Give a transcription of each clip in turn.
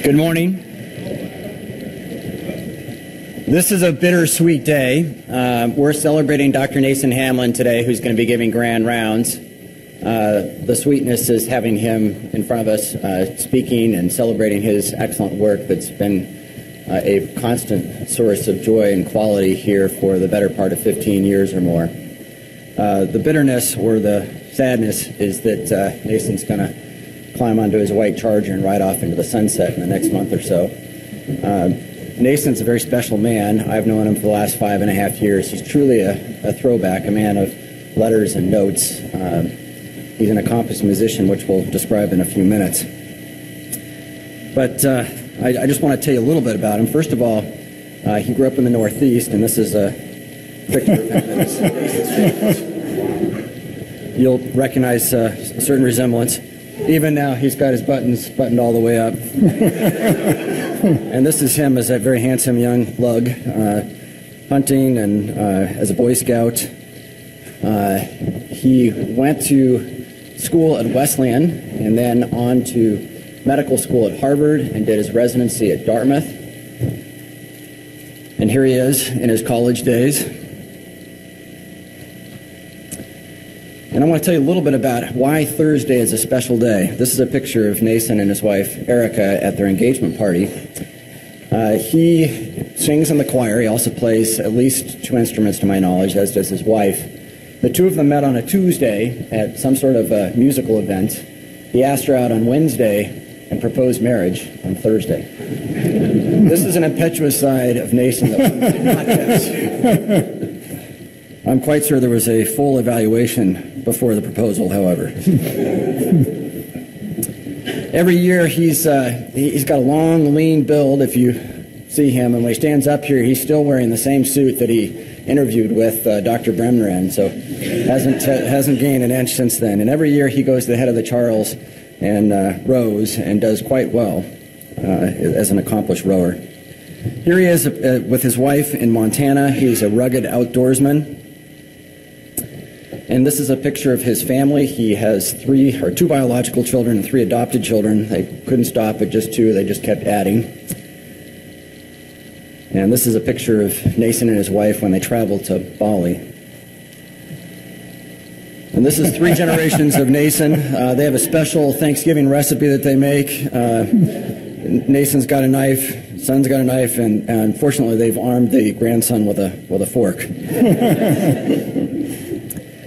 Good morning. This is a bittersweet day. We're celebrating Dr. Nason Hamlin today, who's going to be giving grand rounds. The sweetness is having him in front of us speaking and celebrating his excellent work that's been a constant source of joy and quality here for the better part of 15 years or more. The bitterness or the sadness is that Nason's going to climb onto his white Charger and ride off into the sunset in the next month or so. Nason's a very special man. I've known him for the last 5.5 years. He's truly a throwback, a man of letters and notes. He's an accomplished musician, which we'll describe in a few minutes. But I just want to tell you a little bit about him. First of all, he grew up in the Northeast, and this is a picture of him that is you'll recognize a certain resemblance. Even now, he's got his buttons buttoned all the way up. And this is him as a very handsome young lug, hunting and as a Boy Scout. He went to school at Wesleyan and then on to medical school at Harvard and did his residency at Dartmouth. And here he is in his college days. And I want to tell you a little bit about why Thursday is a special day. This is a picture of Nason and his wife, Erica, at their engagement party. He sings in the choir. He also plays at least 2 instruments, to my knowledge, as does his wife. The two of them met on a Tuesday at some sort of a musical event. He asked her out on Wednesday and proposed marriage on Thursday. This is an impetuous side of Nason that we did not test. I'm quite sure there was a full evaluation before the proposal, however. Every year he's got a long, lean build, if you see him, and when he stands up here, he's still wearing the same suit that he interviewed with Dr. Bremner in, so hasn't gained an inch since then. And every year he goes to the head of the Charles and rows and does quite well as an accomplished rower. Here he is with his wife in Montana. He's a rugged outdoorsman. And this is a picture of his family. He has 2 biological children and 3 adopted children. They couldn't stop at just 2. They just kept adding. And this is a picture of Nason and his wife when they traveled to Bali. And this is 3 generations of Nason. They have a special Thanksgiving recipe that they make. Nason's got a knife, son's got a knife, and unfortunately they've armed the grandson with a fork.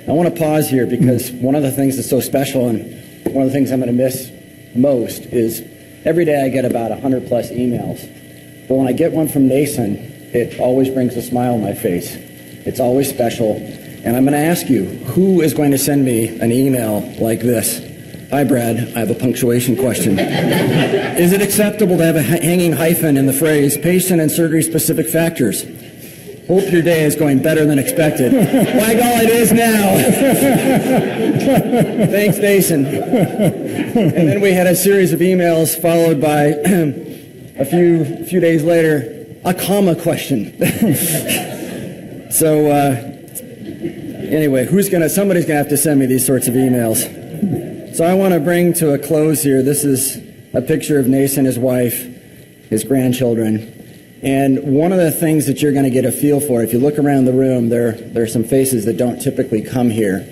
I want to pause here because one of the things that's so special and one of the things I'm going to miss most is every day I get about 100 plus emails. But when I get one from Nason, it always brings a smile on my face. It's always special. And I'm going to ask you, who is going to send me an email like this? Hi, Brad. I have a punctuation question. Is it acceptable to have a hanging hyphen in the phrase patient and surgery specific factors? Hope your day is going better than expected. By God, it is now. Thanks, Nason. And then we had a series of emails followed by a few days later, a comma question. So anyway, somebody's gonna have to send me these sorts of emails. So I want to bring to a close here. This is a picture of Nason, his wife, his grandchildren. And one of the things that you're going to get a feel for, if you look around the room, there are some faces that don't typically come here.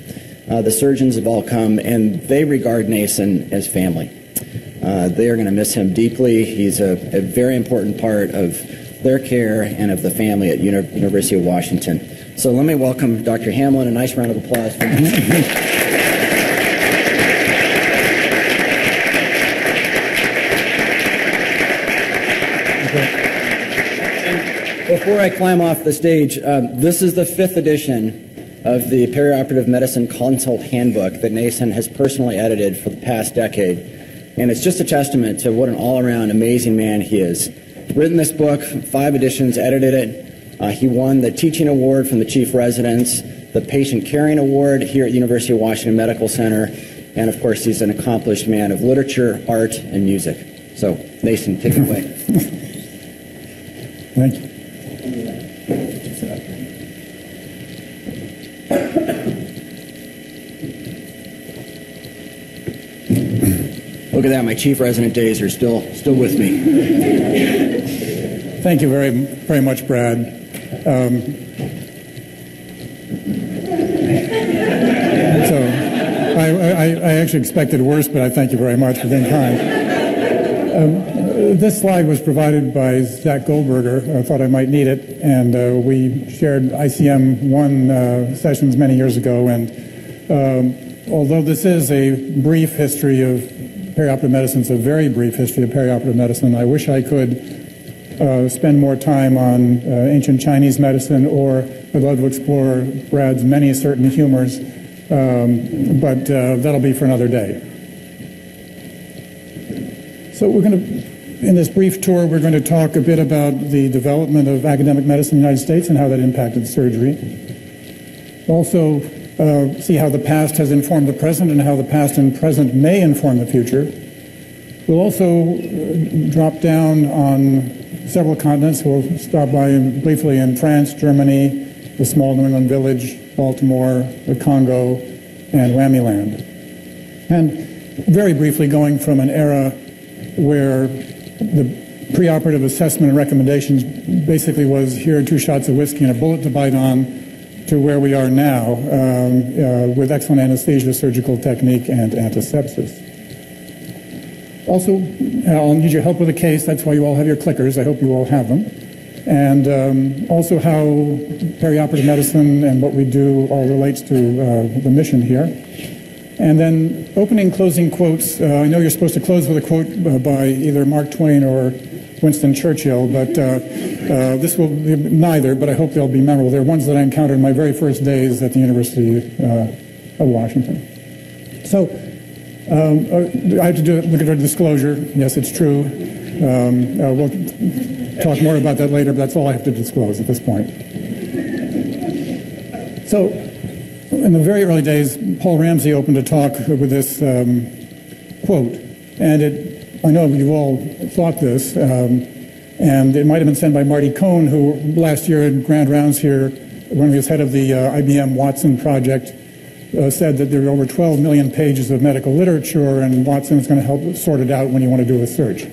The surgeons have all come, and they regard Nason as family. They are going to miss him deeply. He's a very important part of their care and of the family at University of Washington. So let me welcome Dr. Hamlin. A nice round of applause for him. Before I climb off the stage, this is the 5th edition of the Perioperative Medicine Consult Handbook that Nason has personally edited for the past decade. And it's just a testament to what an all-around amazing man he is. Written this book, 5 editions, edited it. He won the Teaching Award from the Chief Residents, the Patient Caring Award here at University of Washington Medical Center, and of course he's an accomplished man of literature, art, and music. So, Nason, take it away. Thank you. Look at that, my chief resident days are still with me. Thank you very, very much, Brad. So I actually expected worse, but I thank you very much for being kind. This slide was provided by Zach Goldberger. I thought I might need it, and we shared ICM-1 sessions many years ago, and although this is a brief history of perioperative medicine, it's a very brief history of perioperative medicine, I wish I could spend more time on ancient Chinese medicine, or I'd love to explore Brad's many certain humors, but that'll be for another day. So in this brief tour, we're going to talk a bit about the development of academic medicine in the United States and how that impacted surgery. Also, see how the past has informed the present and how the past and present may inform the future. We'll also drop down on several continents. We'll stop by briefly in France, Germany, the small New England village, Baltimore, the Congo, and Wamiland. And very briefly going from an era where the preoperative assessment and recommendations basically was, here are 2 shots of whiskey and a bullet to bite on, to where we are now with excellent anesthesia, surgical technique, and antisepsis. Also, I'll need your help with a case. That's why you all have your clickers. I hope you all have them. And also how perioperative medicine and what we do all relates to the mission here. And then opening, closing quotes. I know you're supposed to close with a quote by either Mark Twain or Winston Churchill, but this will be neither, but I hope they'll be memorable. They're ones that I encountered in my very first days at the University of Washington. So I have to look at our disclosure. Yes, it's true. We'll talk more about that later, but that's all I have to disclose at this point. So in the very early days, Paul Ramsey opened a talk with this quote, and I know you've all thought this, and it might have been sent by Marty Cohn, who last year at Grand Rounds here, when he was head of the IBM Watson project, said that there are over 12 million pages of medical literature, and Watson is going to help sort it out when you want to do a search.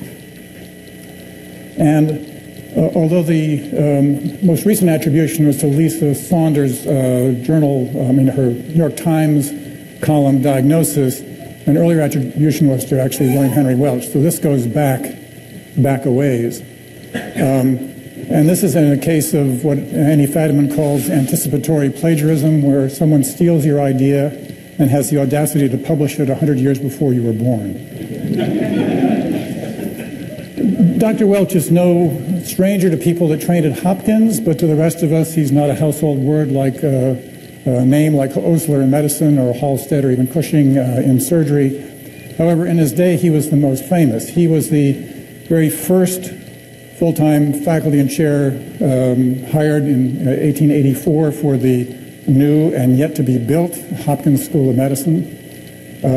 And although the most recent attribution was to Lisa Saunders' journal, her New York Times column Diagnosis, an earlier attribution was to actually William Henry Welch. So this goes back a ways. And this is in a case of what Annie Fadiman calls anticipatory plagiarism, where someone steals your idea and has the audacity to publish it 100 years before you were born. Dr. Welch is no stranger to people that trained at Hopkins, but to the rest of us, he's not a household word like a name like Osler in medicine or Halstead or even Cushing in surgery. However, in his day, he was the most famous. He was the very first full-time faculty and chair hired in 1884 for the new and yet-to-be-built Hopkins School of Medicine.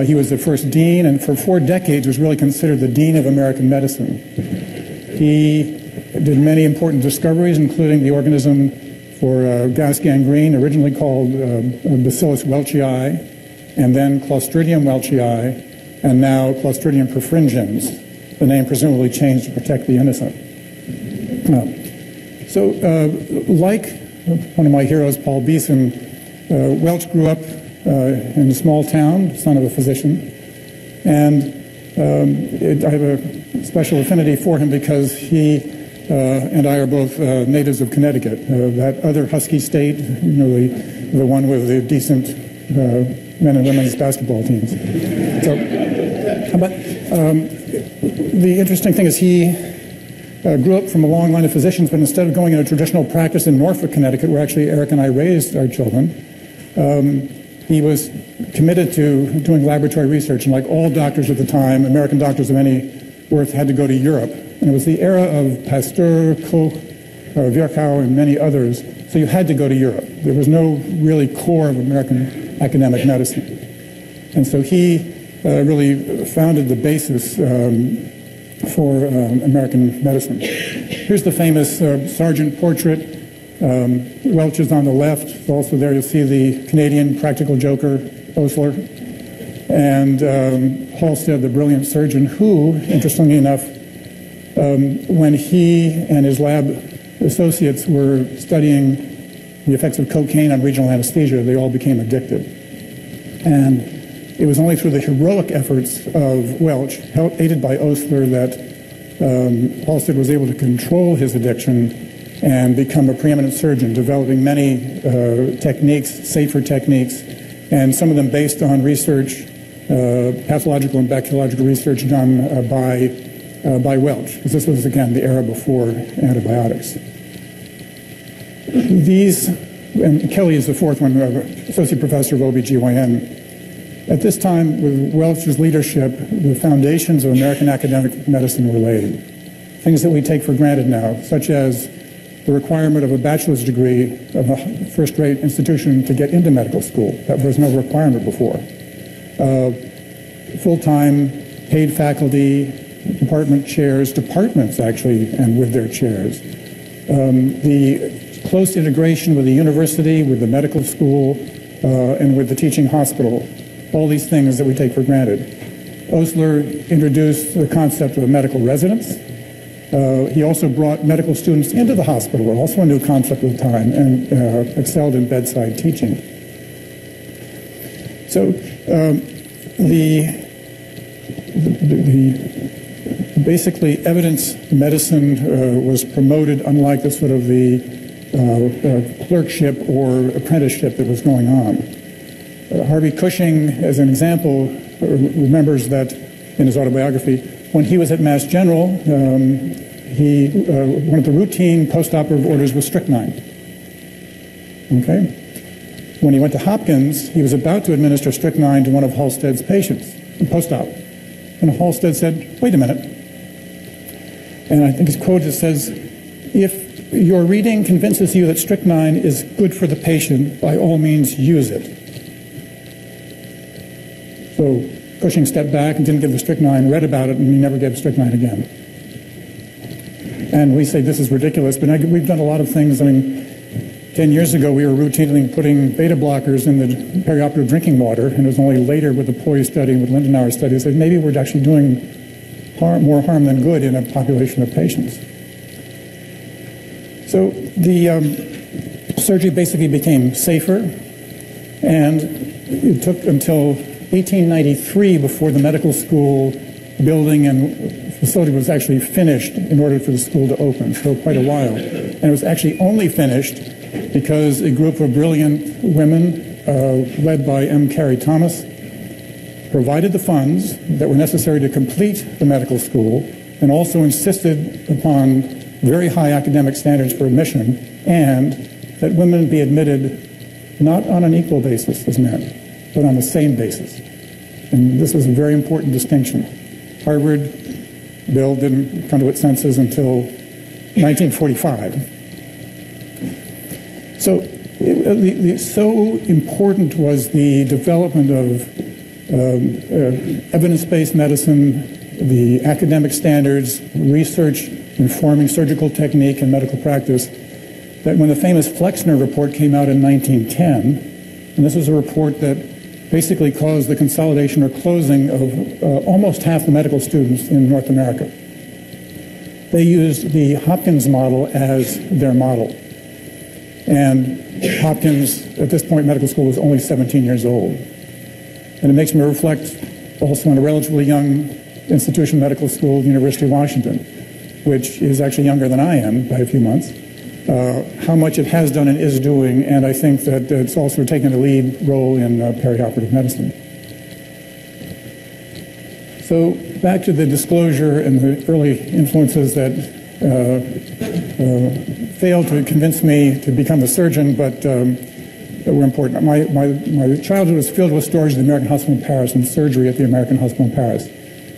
He was the first dean, and for 4 decades was really considered the dean of American medicine. He did many important discoveries, including the organism for gas gangrene, originally called Bacillus welchii, and then Clostridium welchii, and now Clostridium perfringens, the name presumably changed to protect the innocent. Like one of my heroes, Paul Beeson, Welch grew up in a small town, son of a physician, and I have a special affinity for him because he and I are both natives of Connecticut, that other husky state, the one with the decent men and women's basketball teams. So, but the interesting thing is he grew up from a long line of physicians, but instead of going into traditional practice in Norfolk, Connecticut, where actually Eric and I raised our children, he was committed to doing laboratory research. And like all doctors at the time, American doctors of any worth had to go to Europe. And it was the era of Pasteur, Koch, Virchow, and many others. So you had to go to Europe. There was no really core of American academic medicine. And so he really founded the basis for American medicine. Here's the famous Sargent portrait. Welch is on the left. Also there you'll see the Canadian practical joker, Osler. and Halstead, the brilliant surgeon, who, interestingly enough, when he and his lab associates were studying the effects of cocaine on regional anesthesia, they all became addicted. And it was only through the heroic efforts of Welch, aided by Osler, that Halstead was able to control his addiction and become a preeminent surgeon, developing many techniques, safer techniques, and some of them based on research, pathological and bacteriological research done by Welch, because this was, again, the era before antibiotics. These, and Kelly is the fourth one, associate professor of OBGYN. At this time, with Welch's leadership, the foundations of American academic medicine were laid. Things that we take for granted now, such as the requirement of a bachelor's degree of a first-rate institution to get into medical school. That was no requirement before. Full-time, paid faculty, department chairs, departments actually, and with their chairs. The close integration with the university, with the medical school, and with the teaching hospital. All these things that we take for granted. Osler introduced the concept of a medical residence. He also brought medical students into the hospital, also a new concept at the time, and excelled in bedside teaching. So basically evidence medicine was promoted, unlike the sort of the clerkship or apprenticeship that was going on. Harvey Cushing, as an example, remembers that in his autobiography, when he was at Mass General, one of the routine post-operative orders was strychnine. Okay? When he went to Hopkins, he was about to administer strychnine to one of Halstead's patients, post-op. And Halstead said, wait a minute. And I think his quote says, if your reading convinces you that strychnine is good for the patient, by all means use it. So Cushing stepped back and didn't give the strychnine, read about it, and he never gave strychnine again. And we say this is ridiculous, but we've done a lot of things. I mean, 10 years ago we were routinely putting beta blockers in the perioperative drinking water, and it was only later with the POISE study and with Lindenauer's study that maybe we're actually doing more harm than good in a population of patients. So the surgery basically became safer, and it took until 1893 before the medical school building and facility was actually finished in order for the school to open, so quite a while. And it was actually only finished because a group of brilliant women, led by M. Carey Thomas, provided the funds that were necessary to complete the medical school and also insisted upon very high academic standards for admission, and that women be admitted not on an equal basis as men, but on the same basis. And this was a very important distinction. Harvard bill didn't come to its senses until 1945. So, so important was the development of evidence-based medicine, the academic standards, research informing surgical technique and medical practice, that when the famous Flexner report came out in 1910, and this was a report that basically caused the consolidation or closing of almost half the medical students in North America. They used the Hopkins model as their model. And Hopkins, at this point, medical school was only 17 years old. And it makes me reflect also on a relatively young institution, medical school, the University of Washington, which is actually younger than I am by a few months, how much it has done and is doing, and I think that it's also taken a lead role in perioperative medicine. So back to the disclosure and the early influences that failed to convince me to become a surgeon, but were important. My childhood was filled with stories of the American Hospital in Paris and surgery at the American Hospital in Paris.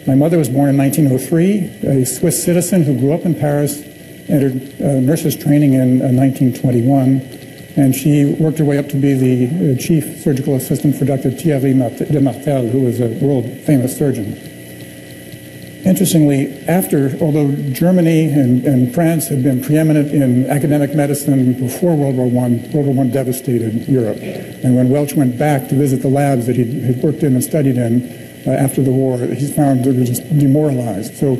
My mother was born in 1903, a Swiss citizen who grew up in Paris, entered nurses training in 1921, and she worked her way up to be the chief surgical assistant for Dr. Thierry de Martel, who was a world-famous surgeon. Interestingly, although Germany and France had been preeminent in academic medicine before World War I, World War I devastated Europe. And when Welch went back to visit the labs that he had worked in and studied in after the war, he found they were just demoralized. So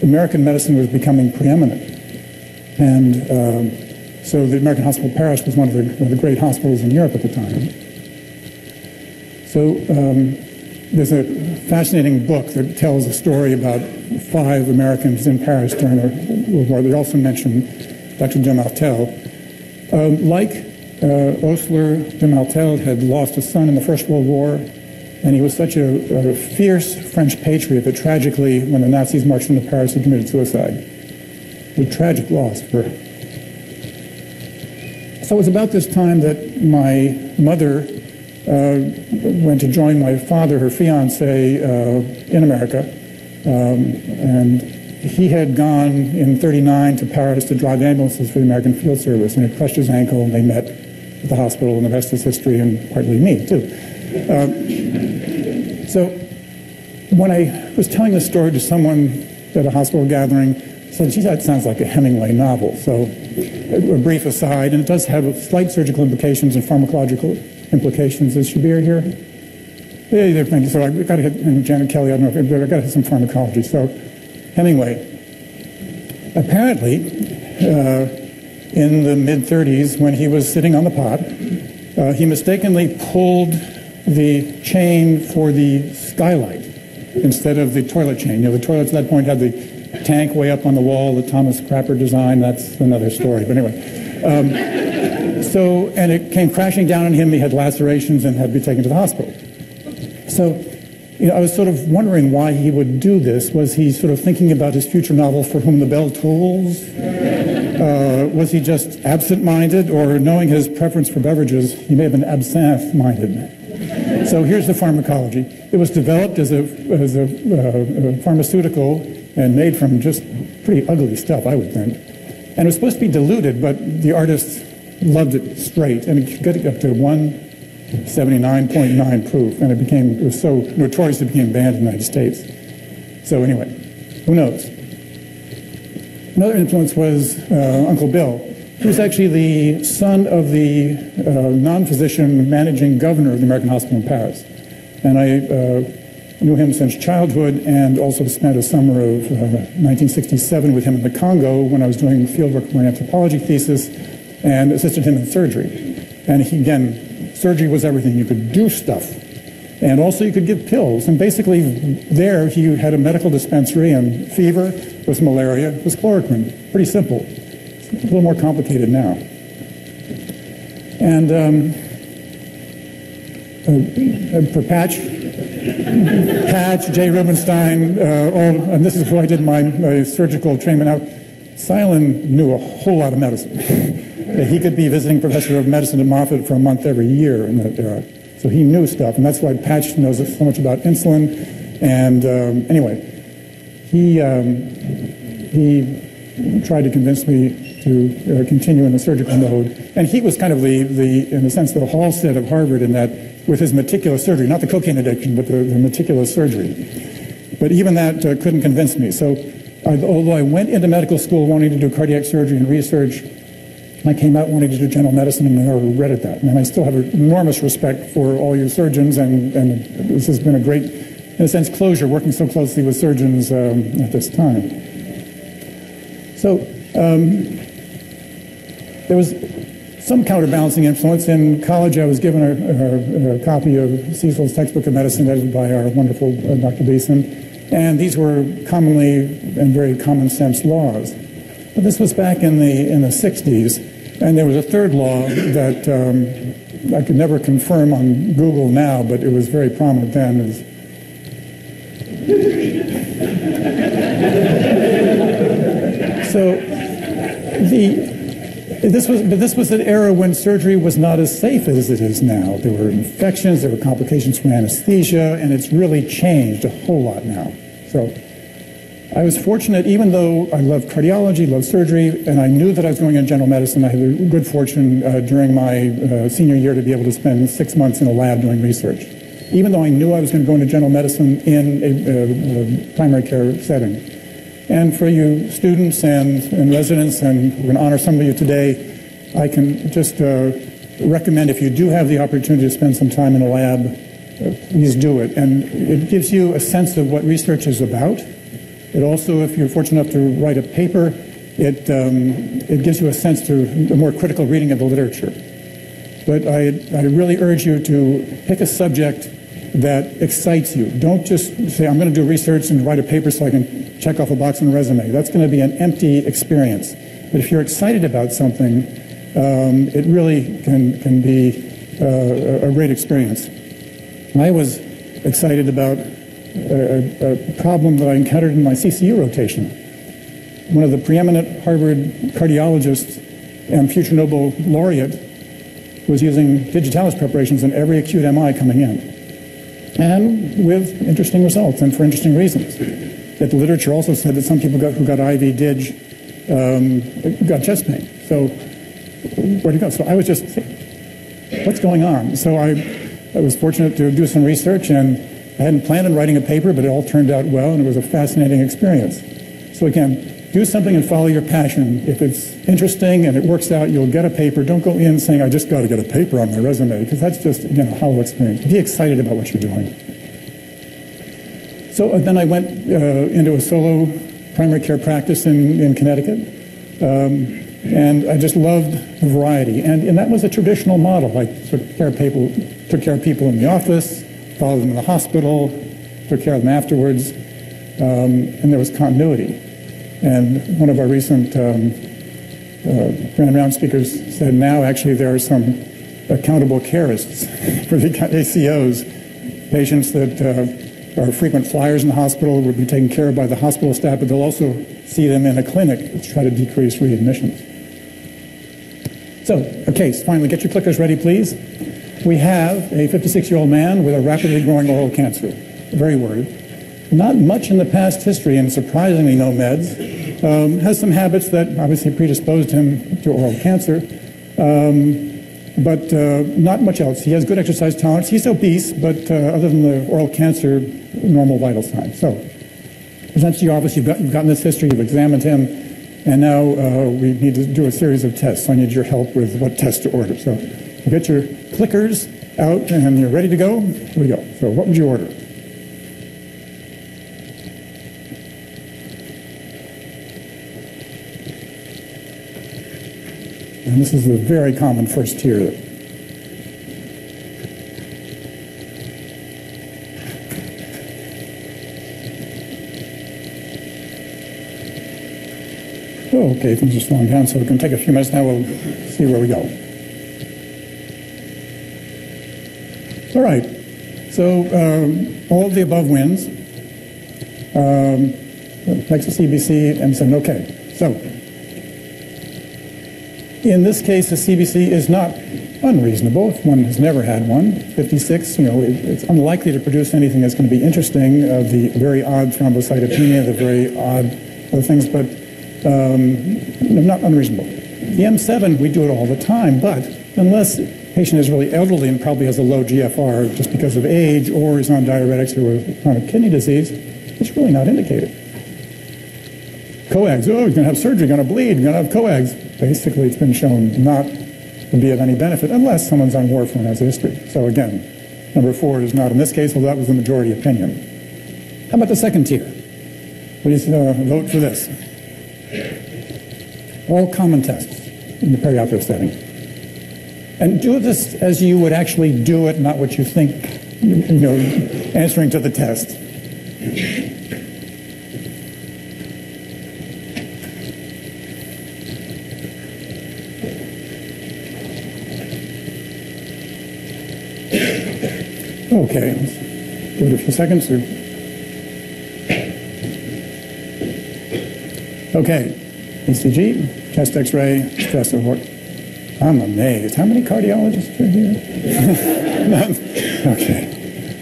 American medicine was becoming preeminent. And so the American Hospital Paris was one of the great hospitals in Europe at the time. So there's a fascinating book that tells a story about 5 Americans in Paris during the World War. They also mention Dr. de Martel. Like Osler, de Martel had lost a son in the First World War, and he was such a fierce French patriot that tragically, when the Nazis marched into Paris, he committed suicide. A tragic loss for. So it was about this time that my mother went to join my father, her fiance, in America. And he had gone in '39 to Paris to drive ambulances for the American Field Service, and had crushed his ankle, and they met at the hospital, and the rest is history, and partly me, too. So when I was telling this story to someone at a hospital gathering, I said, gee, that sounds like a Hemingway novel. So a brief aside, and it does have slight surgical implications and pharmacological implications. Is Shabir here? Yeah, they're playing. So I've got to hit, and Janet Kelly, I don't know, but I've got to hit some pharmacology. So Hemingway, apparently, in the mid-30s, when he was sitting on the pot, he mistakenly pulled the chain for the skylight instead of the toilet chain. You know, the toilets at that point had the tank way up on the wall, the Thomas Crapper design. That's another story. But anyway. And it came crashing down on him. He had lacerations and had to be taken to the hospital. So, you know, I was sort of wondering why he would do this. Was he sort of thinking about his future novel, For Whom the Bell Tolls? Was he just absent-minded? Or knowing his preference for beverages, he may have been absinthe-minded. So here's the pharmacology. It was developed as a pharmaceutical and made from just pretty ugly stuff, I would think. And it was supposed to be diluted, but the artists loved it straight, and it got up to 179.9 proof, and it was so notorious it became banned in the United States. So anyway, who knows? Another influence was Uncle Bill. He was actually the son of the non-physician managing governor of the American Hospital in Paris. And I knew him since childhood, and also spent a summer of 1967 with him in the Congo when I was doing fieldwork for my anthropology thesis, and assisted him in surgery. And again, surgery was everything. You could do stuff. And also you could give pills. And basically there he had a medical dispensary, and fever was malaria, was chloroquine. Pretty simple. It's a little more complicated now. And for Patch, Jay Rubenstein, and this is who I did my surgical training out. Silen knew a whole lot of medicine. He could be visiting professor of medicine at Moffitt for a month every year in that era. So he knew stuff, and that's why Patch knows so much about insulin. And anyway, he tried to convince me to continue in the surgical mode. And he was kind of in a sense, the Halstead of Harvard in that, with his meticulous surgery, not the cocaine addiction, but the meticulous surgery. But even that couldn't convince me. So although I went into medical school wanting to do cardiac surgery and research, I came out wanting to do general medicine, and I never regretted that. And I still have enormous respect for all you surgeons, and this has been a great, in a sense, closure, working so closely with surgeons at this time. So there was some counterbalancing influence. In college, I was given a copy of Cecil's textbook of medicine, edited by our wonderful Dr. Beeson, and these were commonly and very common sense laws. But this was back in the 60s, and there was a third law that I could never confirm on Google now, but it was very prominent then. This was an era when surgery was not as safe as it is now. There were infections, there were complications from anesthesia, and it's really changed a whole lot now. So I was fortunate, even though I loved cardiology, loved surgery, and I knew that I was going in general medicine. I had the good fortune during my senior year to be able to spend 6 months in a lab doing research. even though I knew I was going to go into general medicine in a primary care setting. And for you students and residents, and we're going to honor some of you today, I can just recommend, if you do have the opportunity to spend some time in a lab, please do it. And it gives you a sense of what research is about. It also, if you're fortunate enough to write a paper, it gives you a sense to a more critical reading of the literature. But I really urge you to pick a subject that excites you. Don't just say, I'm going to do research and write a paper so I can check off a box on a resume. That's going to be an empty experience. But if you're excited about something, it really can be a great experience. I was excited about a problem that I encountered in my CCU rotation. One of the preeminent Harvard cardiologists and future Nobel laureate was using digitalis preparations in every acute MI coming in, and with interesting results and for interesting reasons. That the literature also said that some people who got IV dig got chest pain. So where'd it go? So I was just, what's going on? So I was fortunate to do some research, and I hadn't planned on writing a paper, but it all turned out well, and it was a fascinating experience. So again, do something and follow your passion. If it's interesting and it works out, you'll get a paper. Don't go in saying, I just got to get a paper on my resume, because that's just, again, a hollow experience. Be excited about what you're doing. So then I went into a solo primary care practice in Connecticut, and I just loved the variety. And that was a traditional model. I took care of people in the office, followed them in the hospital, took care of them afterwards, and there was continuity. And one of our recent Grand Round speakers said now actually there are some accountable careists for the ACOs, patients that are frequent flyers in the hospital will be taken care of by the hospital staff, but they'll also see them in a clinic to try to decrease readmissions. So, okay, so finally, get your clickers ready, please. We have a 56-year-old man with a rapidly growing oral cancer, very worried. Not much in the past history, and surprisingly no meds. Has some habits that obviously predisposed him to oral cancer, but not much else. He has good exercise tolerance. He's obese, but other than the oral cancer, normal vital signs. So, presents to your office. You've gotten this history. You've examined him, and now we need to do a series of tests. So I need your help with what tests to order. So, you get your clickers out, and you're ready to go. Here we go. So, what would you order? And this is a very common first tier. Okay, things are slowing down, so we can take a few minutes now. We'll see where we go. All right. So all of the above wins. Texas CBC and said, okay. So in this case, the CBC is not unreasonable if one has never had one. 56, it's unlikely to produce anything that's going to be interesting. The very odd thrombocytopenia, the very odd other things, but not unreasonable. The M7, we do it all the time, but unless the patient is really elderly and probably has a low GFR just because of age or is on diuretics or with chronic kidney disease, it's really not indicated. Coags, oh, he's going to have surgery, going to bleed, going to have coags. Basically, it's been shown not to be of any benefit unless someone's on warfarin and has a history. So again, number 4 is not in this case, although that was the majority opinion. How about the second tier? Please vote for this. All common tests in the perioperative setting. And do this as you would actually do it, not what you think, answering to the test. Okay, let's give it a few seconds. Okay, ECG, chest X-ray, stress report. I'm amazed. How many cardiologists are here? None. Okay,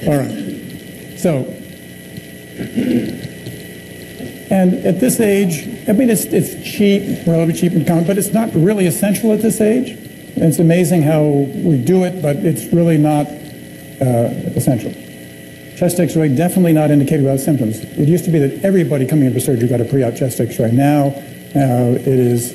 all right. So, and at this age, I mean, it's cheap, relatively cheap and common, but it's not really essential at this age. And it's amazing how we do it, but it's really not essential. Chest X-ray, definitely not indicated without symptoms. It used to be that everybody coming in for surgery got a pre-op chest X-ray. Now it is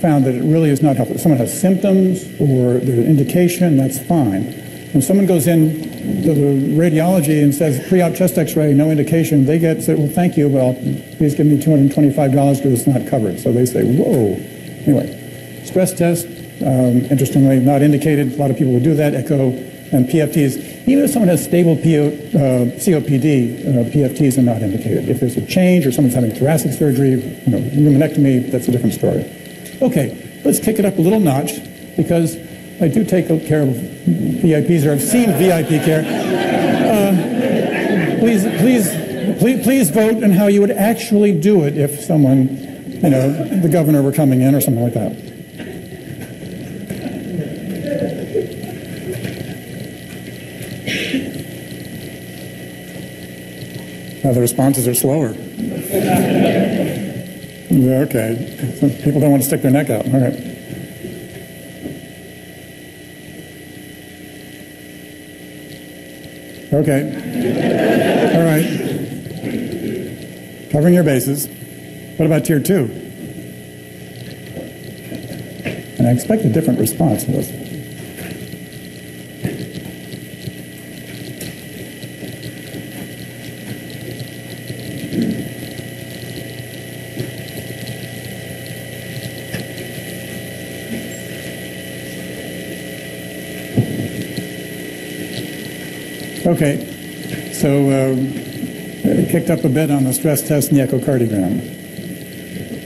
found that it really is not helpful. If someone has symptoms or there's an indication, that's fine. When someone goes in to the radiology and says pre-op chest X-ray, no indication, they say, well, thank you, well, please give me $225 because it's not covered. So they say, whoa. Anyway, stress test, interestingly, not indicated. A lot of people would do that, echo and PFTs. Even if someone has stable COPD, PFTs are not indicated. If there's a change or someone's having thoracic surgery, pneumonectomy, that's a different story. Okay, let's kick it up a little notch because I do take care of VIPs, or I've seen VIP care. Please vote on how you would actually do it if someone, the governor were coming in or something like that. Now the responses are slower. Okay, so people don't want to stick their neck out. All right. Okay. All right. Covering your bases. What about tier 2? And I expect a different response to this. Okay, so kicked up a bit on the stress test and the echocardiogram.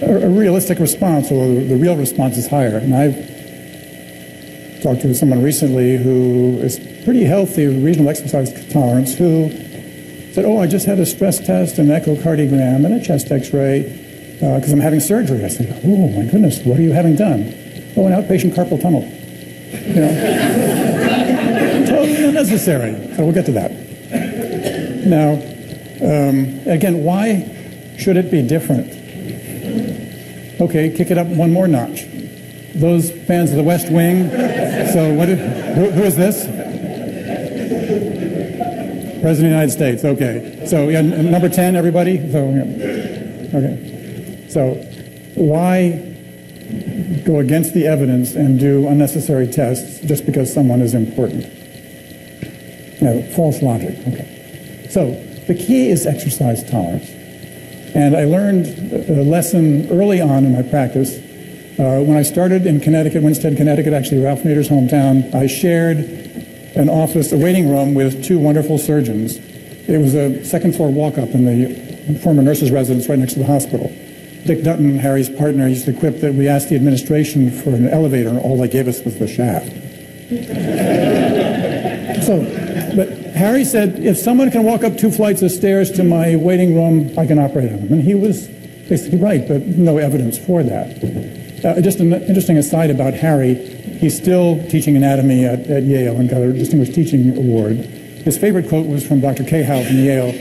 A realistic response, or the real response, is higher. And I've talked to someone recently who is pretty healthy with regional exercise tolerance who said, oh, I just had a stress test, an echocardiogram, and a chest X-ray because I'm having surgery. I said, oh, my goodness, what are you having done? Oh, an outpatient carpal tunnel. Totally unnecessary. So we'll get to that. Now, again, why should it be different? Okay, kick it up one more notch. Those fans of the West Wing, so who is this? President of the United States, okay. So yeah, number 10, everybody? So, yeah. Okay. So why go against the evidence and do unnecessary tests just because someone is important? No, false logic. Okay. So the key is exercise tolerance. And I learned a lesson early on in my practice. When I started in Connecticut, Winsted, Connecticut, actually Ralph Nader's hometown, I shared an office, a waiting room with two wonderful surgeons. It was a second-floor walk-up in the former nurse's residence right next to the hospital. Dick Dutton, Harry's partner, used to quip that we asked the administration for an elevator, and all they gave us was the shaft. But Harry said, if someone can walk up 2 flights of stairs to my waiting room, I can operate on them. And he was basically right, but no evidence for that. Just an interesting aside about Harry, he's still teaching anatomy at Yale and got a Distinguished Teaching Award. His favorite quote was from Dr. Cahill from Yale,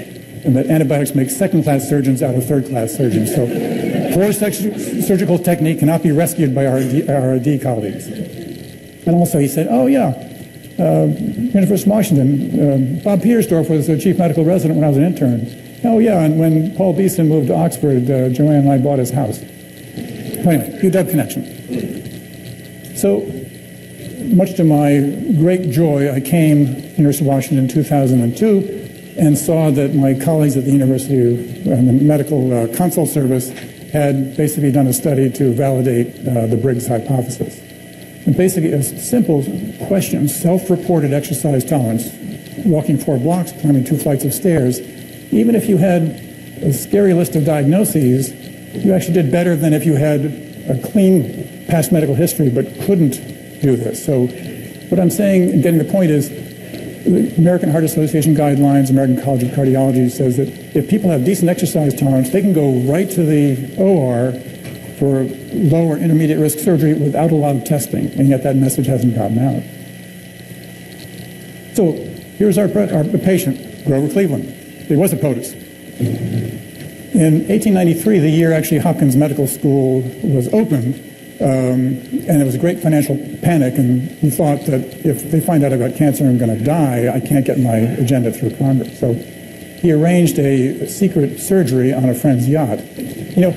and that antibiotics make second-class surgeons out of third-class surgeons. So poor surgical technique cannot be rescued by our R&D colleagues. And also he said, oh yeah, University of Washington, Bob Petersdorf was the chief medical resident when I was an intern. Oh yeah, and when Paul Beeson moved to Oxford, Joanne and I bought his house. Anyway, UW connection. So, much to my great joy, I came to the University of Washington in 2002 and saw that my colleagues at the University of the Medical Consult Service had basically done a study to validate the Briggs hypothesis. And basically a simple question, self-reported exercise tolerance, walking 4 blocks, climbing 2 flights of stairs, even if you had a scary list of diagnoses, you actually did better than if you had a clean past medical history but couldn't do this. So what I'm saying and getting the point is the American Heart Association guidelines, American College of Cardiology says that if people have decent exercise tolerance, they can go right to the OR for low or intermediate risk surgery without a lot of testing, and yet that message hasn't gotten out. So here's our patient, Grover Cleveland. He was a POTUS. In 1893, the year actually Hopkins Medical School was opened, And there was a great financial panic, and he thought that if they find out I've got cancer and I'm going to die, I can't get my agenda through Congress. So he arranged a secret surgery on a friend's yacht. You know,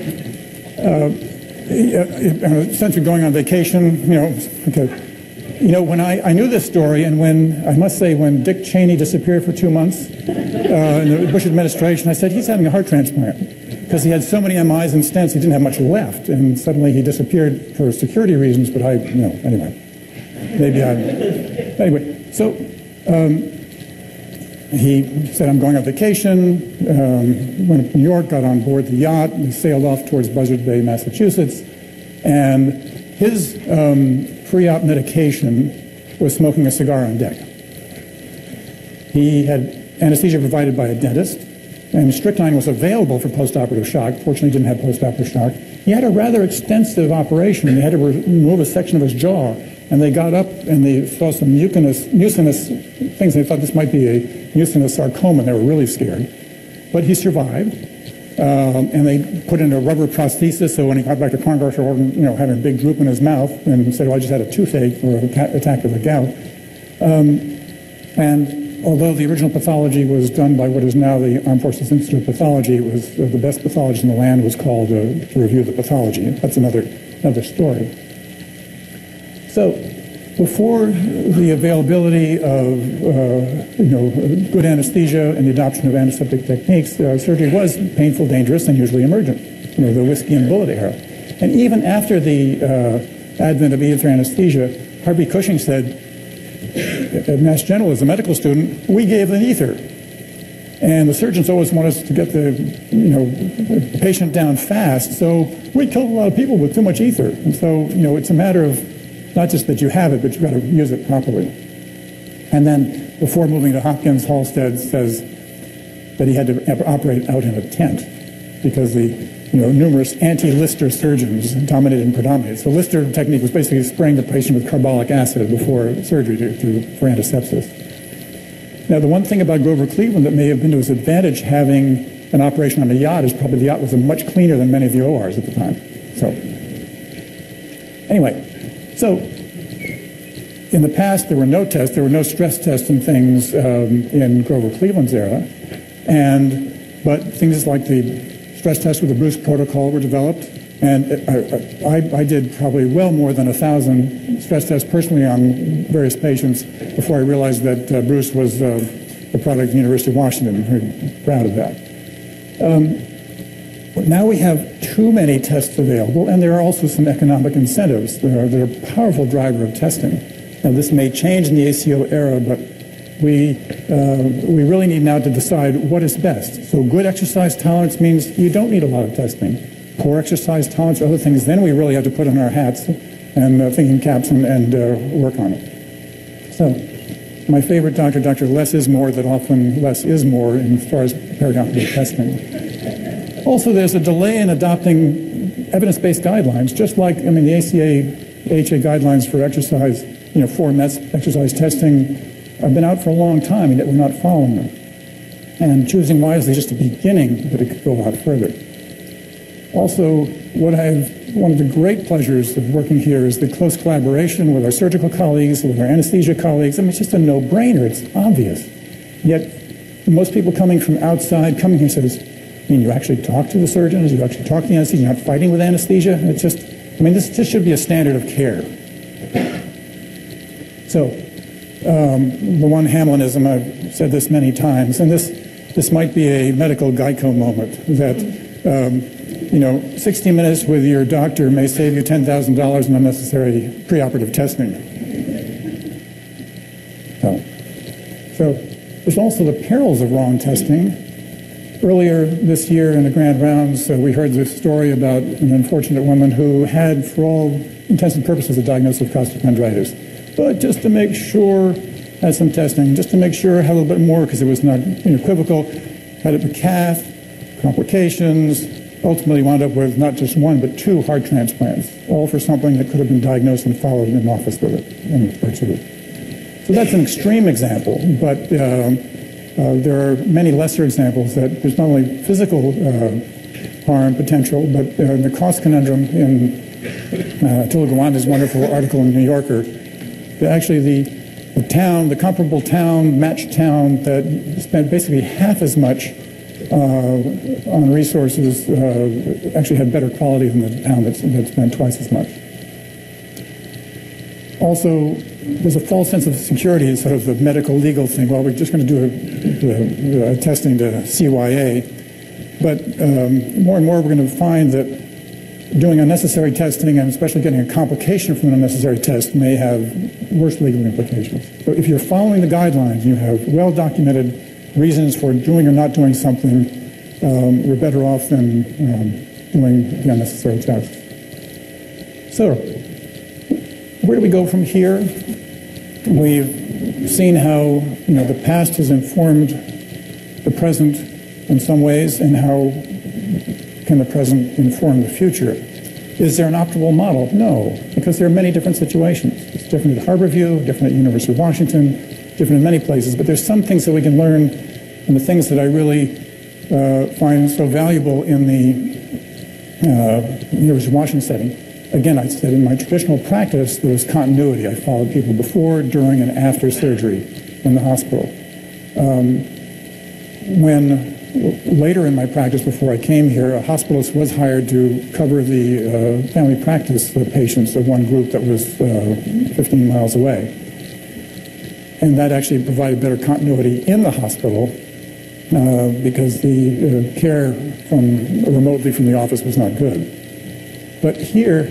since we're going on vacation, when I knew this story, and when, I must say, when Dick Cheney disappeared for 2 months in the Bush administration, I said, he's having a heart transplant, because he had so many MIs and stents, he didn't have much left, and suddenly he disappeared for security reasons, but anyway, so he said, I'm going on vacation, went up to New York, got on board the yacht, and sailed off towards Buzzards Bay, Massachusetts, and his pre-op medication was smoking a cigar on deck. He had anesthesia provided by a dentist, and strychnine was available for postoperative shock. Fortunately, he didn't have postoperative shock. He had a rather extensive operation. They had to remove a section of his jaw, and they got up and they saw some mucinous things. They thought this might be a mucinous sarcoma, and they were really scared. But he survived, and they put in a rubber prosthesis, so when he got back to Congress, having a big droop in his mouth, and said, well, I just had a toothache or an attack of the gout. And although the original pathology was done by what is now the Armed Forces Institute of Pathology, it was the best pathologist in the land was called to review the pathology. That's another story. So, before the availability of good anesthesia and the adoption of antiseptic techniques, surgery was painful, dangerous, and usually emergent. The whiskey and bullet era. And even after the advent of ether anesthesia, Harvey Cushing said, at Mass General, as a medical student, we gave an ether. And the surgeons always want us to get the patient down fast, so we killed a lot of people with too much ether. And so, it's a matter of not just that you have it, but you've got to use it properly. And then, before moving to Hopkins, Halstead says that he had to operate out in a tent because the numerous anti-Lister surgeons dominated and predominated. So Lister technique was basically spraying the patient with carbolic acid before surgery for antisepsis. Now, the one thing about Grover Cleveland that may have been to his advantage having an operation on a yacht is probably the yacht was much cleaner than many of the ORs at the time. So, anyway, in the past there were no tests, there were no stress tests and things in Grover Cleveland's era, but things like the stress tests with the Bruce protocol were developed, and I did probably well more than 1,000 stress tests personally on various patients before I realized that Bruce was the product of the University of Washington. I'm very proud of that. But now we have too many tests available, and there are also some economic incentives that are a powerful driver of testing. Now, this may change in the ACO era, but we really need now to decide what is best. So good exercise tolerance means you don't need a lot of testing. Poor exercise tolerance, other things, then we really have to put on our hats and thinking caps and work on it. So my favorite doctor, Dr. Less is more, that often less is more as far as perioperative testing. Also, there's a delay in adopting evidence-based guidelines, just like, the AHA guidelines for exercise, 4 METs exercise testing have been out for a long time, and yet we're not following them. And choosing wisely is just a beginning, but it could go a lot further. Also, one of the great pleasures of working here is the close collaboration with our surgical colleagues, with our anesthesia colleagues. It's just a no-brainer. It's obvious. Yet, most people coming from outside, coming here says, you actually talk to the surgeons, you actually talk to the anesthesia, you're not fighting with anesthesia? It's just, this should be a standard of care. So, the one Hamlinism, I've said this many times, and this might be a medical Geico moment, that 60 minutes with your doctor may save you $10,000 in unnecessary preoperative testing. So there's also the perils of wrong testing. Earlier this year in the grand rounds, we heard this story about an unfortunate woman who had, for all intents and purposes, a diagnosis of costochondritis. But just to make sure, had some testing, just to make sure, had a little bit more because it was not unequivocal, had a cath, complications, ultimately wound up with not just 1 but 2 heart transplants, all for something that could have been diagnosed and followed in an office with it. So that's an extreme example, but there are many lesser examples that there's not only physical harm potential, but the cost conundrum in Attila Gawande's wonderful article in the New Yorker, that actually the comparable town, matched town that spent basically half as much on resources actually had better quality than the town that spent twice as much. Also, there's a false sense of security, sort of the medical legal thing. Well, we're just going to do a testing to CYA. But more and more we're going to find that doing unnecessary testing, and especially getting a complication from an unnecessary test, may have worse legal implications. So if you're following the guidelines, you have well-documented reasons for doing or not doing something, you're better off than doing the unnecessary tests. So, where do we go from here? We've seen how the past has informed the present in some ways, and how can the present inform the future? Is there an optimal model? No, because there are many different situations. It's different at Harborview, different at University of Washington, different in many places, but there's some things that we can learn, and the things that I really find so valuable in the University of Washington setting. Again, I said in my traditional practice, there was continuity. I followed people before, during, and after surgery in the hospital. When later in my practice, before I came here, a hospitalist was hired to cover the family practice patients of one group that was 15 miles away. And that actually provided better continuity in the hospital because the care remotely from the office was not good. But here,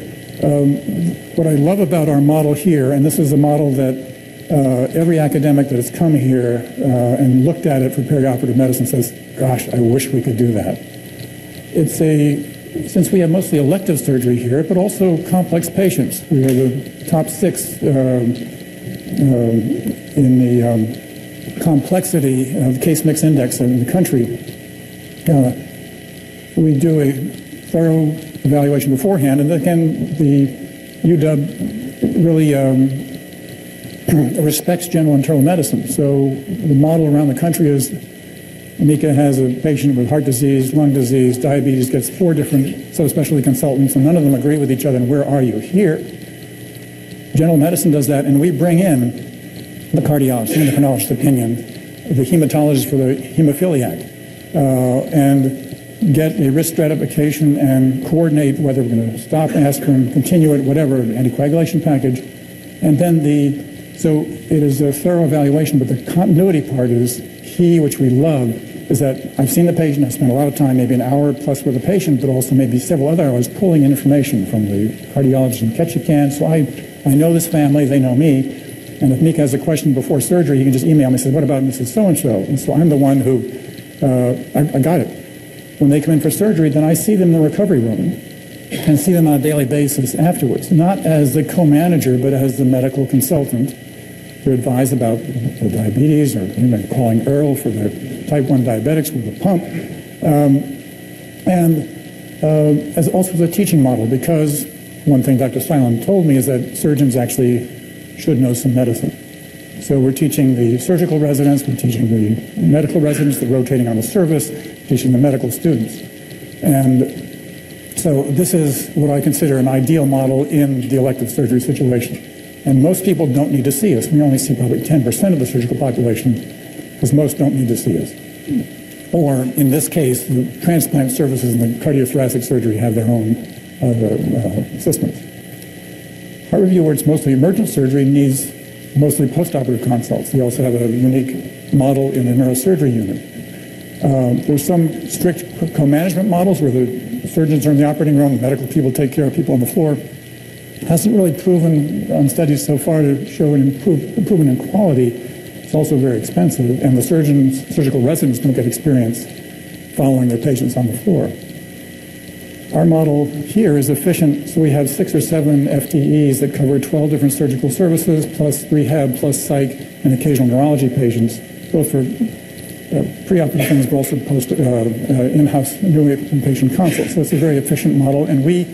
what I love about our model here, and this is a model that every academic that has come here and looked at it for perioperative medicine says, gosh, I wish we could do that. Since we have mostly elective surgery here, but also complex patients. We are the top 6 in the complexity of the case mix index in the country. We do a thorough evaluation beforehand, and again, the UW really respects general internal medicine. So the model around the country is Mika has a patient with heart disease, lung disease, diabetes, gets 4 different subspecialty consultants, and none of them agree with each other, and where are you? Here, general medicine does that, and we bring in the cardiologist, the endocrinologist's opinion, the hematologist for the hemophiliac, and get a risk stratification and coordinate whether we're going to stop aspirin, continue it, whatever, anticoagulation package. And then so it is a thorough evaluation, but the continuity part is key, which we love, is that I've seen the patient, I've spent a lot of time, maybe an hour plus with the patient, but also maybe several other hours pulling information from the cardiologist and Ketchikan. So I know this family, they know me, and if Mika has a question before surgery, he can just email me and say, what about Mrs. So-and-so? And so I'm the one who, I got it. When they come in for surgery, then I see them in the recovery room and see them on a daily basis afterwards, not as the co-manager, but as the medical consultant to advise about the diabetes, or even calling Earl for the type 1 diabetics with the pump, and as also the teaching model, because one thing Dr. Silent told me is that surgeons actually should know some medicine. So we're teaching the surgical residents, we're teaching the medical residents, they're rotating on the service, teaching the medical students. And so this is what I consider an ideal model in the elective surgery situation. And most people don't need to see us. We only see probably 10% of the surgical population, because most don't need to see us. Or in this case, the transplant services and the cardiothoracic surgery have their own systems. Harborview, where it's mostly emergent surgery, needs mostly postoperative consults. We also have a unique model in the neurosurgery unit. There's some strict co-management models where the surgeons are in the operating room, the medical people take care of people on the floor. Hasn't really proven on studies so far to show an improvement in quality. It's also very expensive, and the surgical residents don't get experience following their patients on the floor. Our model here is efficient, so we have 6 or 7 FTEs that cover 12 different surgical services, plus rehab, plus psych, and occasional neurology patients, both for preoperative things, but also in-house doing it in patient consults. So it's a very efficient model, and we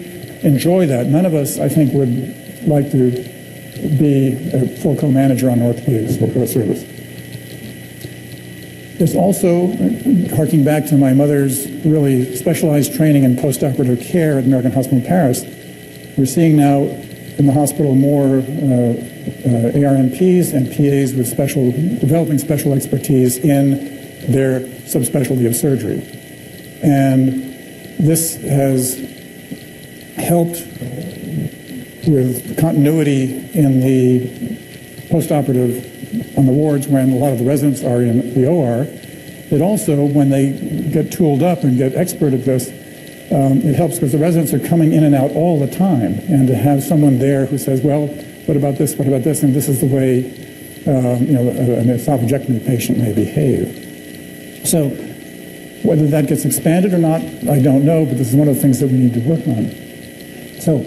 enjoy that. None of us, I think, would like to be a full co-manager on orthopedics service. There's also, harking back to my mother's really specialized training in postoperative care at the American Hospital in Paris, We're seeing now in the hospital more ARNPs and PAs with developing special expertise in their subspecialty of surgery. And this has helped with continuity in the postoperative on the wards when a lot of the residents are in the OR. It also, when they get tooled up and get expert at this, it helps because the residents are coming in and out all the time, and to have someone there who says, well, what about this, and this is the way an esophagectomy patient may behave. So whether that gets expanded or not, I don't know, but this is one of the things that we need to work on. So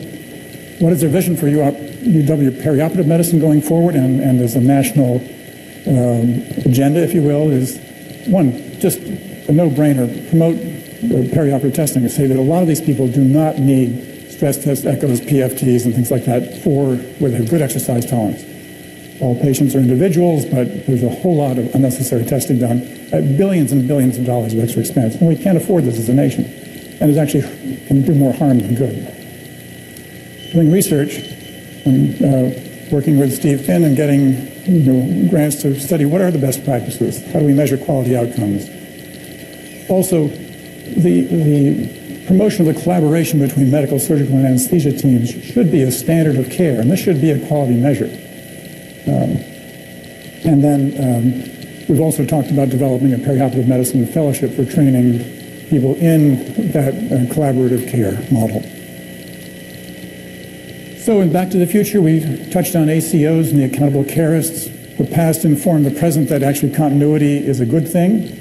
what is their vision for UW perioperative medicine going forward, and as a national agenda, if you will, is one, just a no-brainer, promote perioperative testing and say that a lot of these people do not need stress test echoes, PFTs, and things like that where they have good exercise tolerance. All patients are individuals, but there's a whole lot of unnecessary testing done at billions and billions of dollars of extra expense, and we can't afford this as a nation, and it actually can do more harm than good. Doing research and working with Steve Finn and getting grants to study what are the best practices, how do we measure quality outcomes. Also, the promotion of the collaboration between medical, surgical, and anesthesia teams should be a standard of care, and this should be a quality measure. And then we've also talked about developing a perioperative medicine fellowship for training people in that collaborative care model. So in Back to the Future, we touched on ACOs and the accountable carists. The past informed the present that actually continuity is a good thing.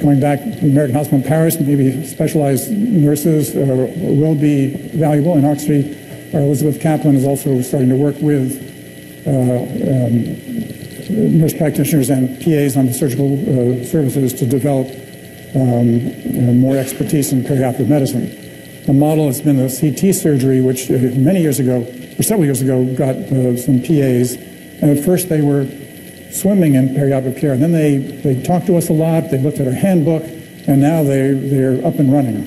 Going back to the American Hospital in Paris, maybe specialized nurses will be valuable. And actually, our Elizabeth Kaplan is also starting to work with nurse practitioners and PAs on the surgical services to develop more expertise in perioperative medicine. The model has been the CT surgery, which many years ago, or several years ago, got some PAs. And at first they were swimming in perioperative care. And then they talked to us a lot, they looked at our handbook, and now they're up and running.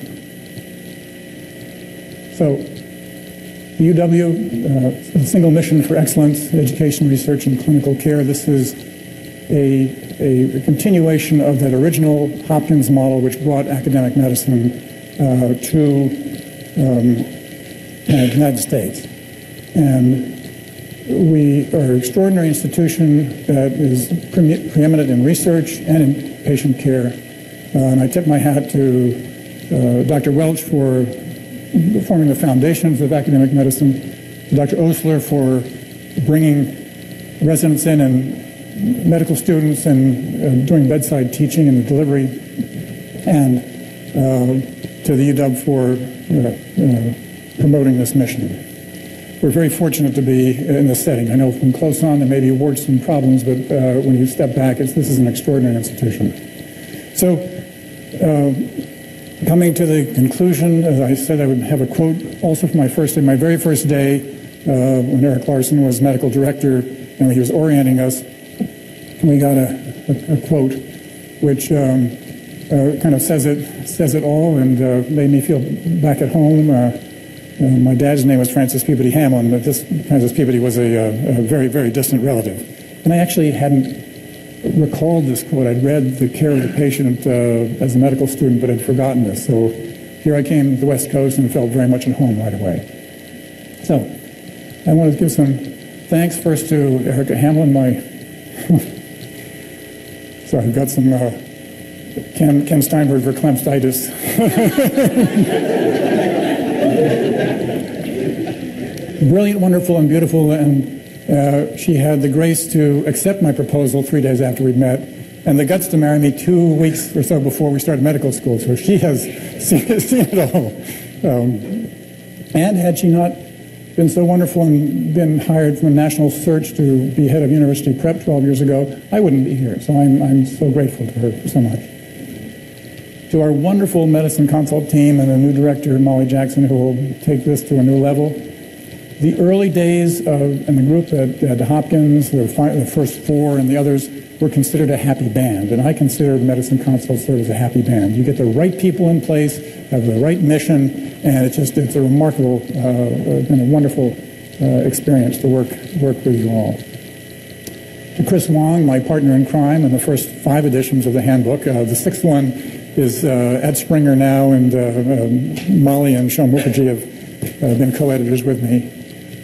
So the UW, a single mission for excellence, education, research, and clinical care. This is a continuation of that original Hopkins model, which brought academic medicine to the United States. And we are an extraordinary institution that is preeminent in research and in patient care. And I tip my hat to Dr. Welch for forming the foundations of academic medicine, Dr. Osler for bringing residents in and medical students and doing bedside teaching and the delivery, and to the UW for promoting this mission. We're very fortunate to be in this setting. I know from close on there may be warts and problems, but when you step back, this is an extraordinary institution. So, coming to the conclusion, as I said, I would have a quote also from my very first day, when Eric Larson was medical director, and he was orienting us. We got a quote which kind of says it all, and made me feel back at home. My dad's name was Francis Peabody Hamlin, but this Francis Peabody was a very, very distant relative. And I actually hadn't recalled this quote. I'd read The Care of the Patient as a medical student, but had forgotten this. So here I came to the West Coast and felt very much at home right away. So I want to give some thanks first to Erica Hamlin, so I've got some Ken Steinberg for clemstitis. Brilliant, wonderful, and beautiful, and she had the grace to accept my proposal 3 days after we'd met, and the guts to marry me 2 weeks or so before we started medical school. So she has seen it all. And had she not been so wonderful and been hired from a national search to be head of university prep 12 years ago, I wouldn't be here. So I'm so grateful to her so much. To our wonderful medicine consult team and the new director, Molly Jackson, who will take this to a new level. The early days and the group at Hopkins, the first four and the others, were considered a happy band. And I consider medicine consult service a happy band. You get the right people in place, have the right mission, And it's a remarkable, been a wonderful experience to work with you all. To Chris Wong, my partner in crime in the first 5 editions of the handbook. The 6th one is Ed Springer now, and Molly and Sean Mukherjee have been co-editors with me.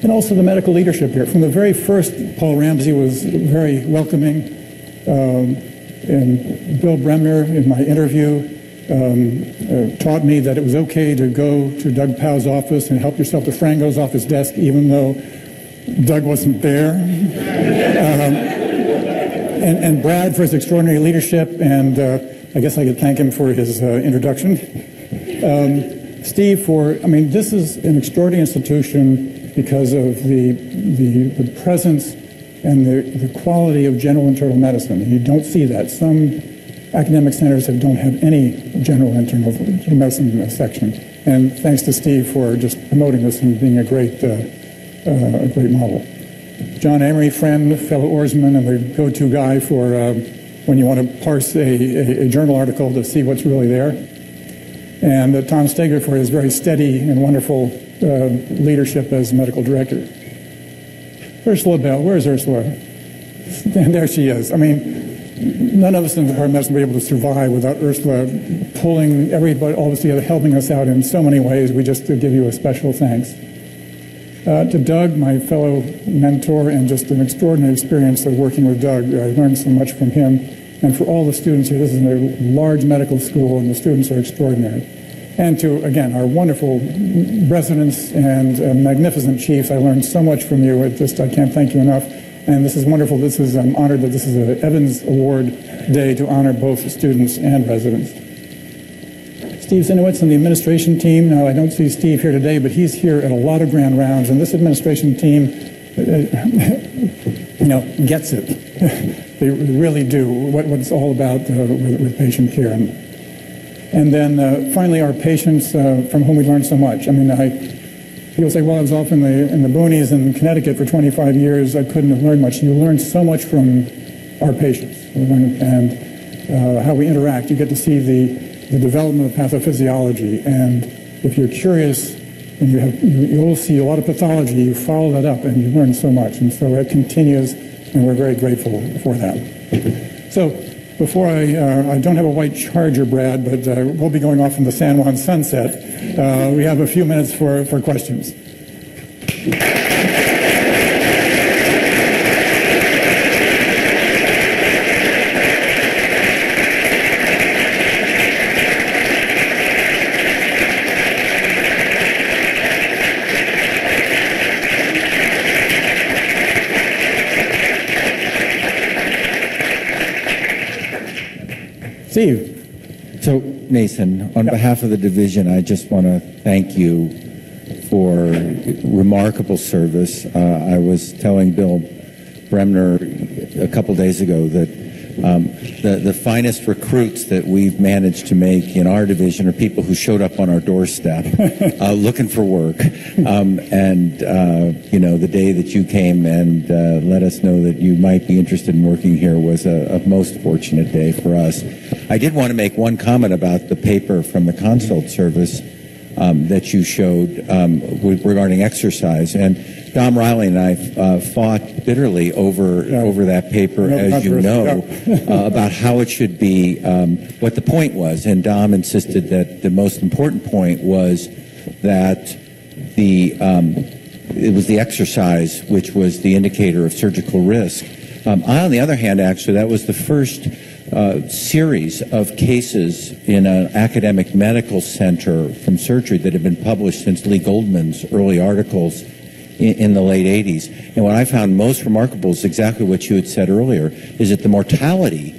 And also the medical leadership here. From the very first, Paul Ramsey was very welcoming. And Bill Bremner, in my interview, taught me that it was okay to go to Doug Powell's office and help yourself to Frango's off his desk, even though Doug wasn't there. And Brad for his extraordinary leadership, and I guess I could thank him for his introduction. Steve this is an extraordinary institution because of the presence and the quality of general internal medicine. You don't see that. Some academic centers don't have any general internal medicine section. And thanks to Steve for just promoting this and being a great model. John Amory, friend, fellow oarsman, and the go-to guy for when you want to parse a journal article to see what's really there. And Tom Steger for his very steady and wonderful leadership as medical director. Ursula Bell, where's Ursula? And there she is. I mean, none of us in the Department of Medicine would be able to survive without Ursula pulling everybody, all of us together, helping us out in so many ways. We just give you a special thanks. To Doug, my fellow mentor, and just an extraordinary experience of working with Doug. I learned so much from him. And for all the students here, this is a large medical school, and the students are extraordinary. And to, again, our wonderful residents and magnificent chiefs, I learned so much from you. I can't thank you enough. And this is wonderful. I'm honored that this is an Evans Award Day to honor both students and residents. Steve Zinowitz and the administration team. Now, I don't see Steve here today, but he's here at a lot of grand rounds, and this administration team, gets it. They really do what it's all about with patient care. And then finally, our patients from whom we learned so much. I mean, people say, well, I was off in the boonies in Connecticut for 25 years. I couldn't have learned much. You learn so much from our patients and how we interact. You get to see the development of pathophysiology. And if you're curious and you'll see a lot of pathology, you follow that up and you learn so much. And so it continues, and we're very grateful for that. So before I don't have a white Charger, Brad, but we'll be going off in the San Juan sunset. We have a few minutes for questions. Steve. So, Nason, on behalf of the division, I just want to thank you for remarkable service. I was telling Bill Bremner a couple days ago that the finest recruits that we've managed to make in our division are people who showed up on our doorstep looking for work. The day that you came and let us know that you might be interested in working here was a most fortunate day for us. I did want to make one comment about the paper from the consult service that you showed regarding exercise. And Dom Riley and I fought bitterly over that paper, as you know, about how it should be, what the point was. And Dom insisted that the most important point was that it was the exercise which was the indicator of surgical risk. On the other hand, actually, that was the first series of cases in an academic medical center from surgery that had been published since Lee Goldman's early articles in the late 80s. And what I found most remarkable is exactly what you had said earlier, is that the mortality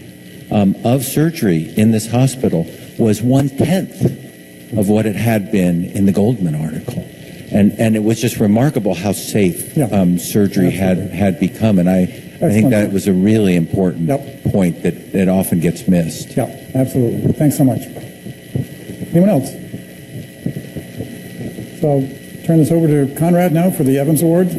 of surgery in this hospital was 1/10 of what it had been in the Goldman article. And it was just remarkable how safe surgery had become. And I think that was a really important point that often gets missed. Yeah, absolutely. Thanks so much. Anyone else? So I'll turn this over to Conrad now for the Evans Award.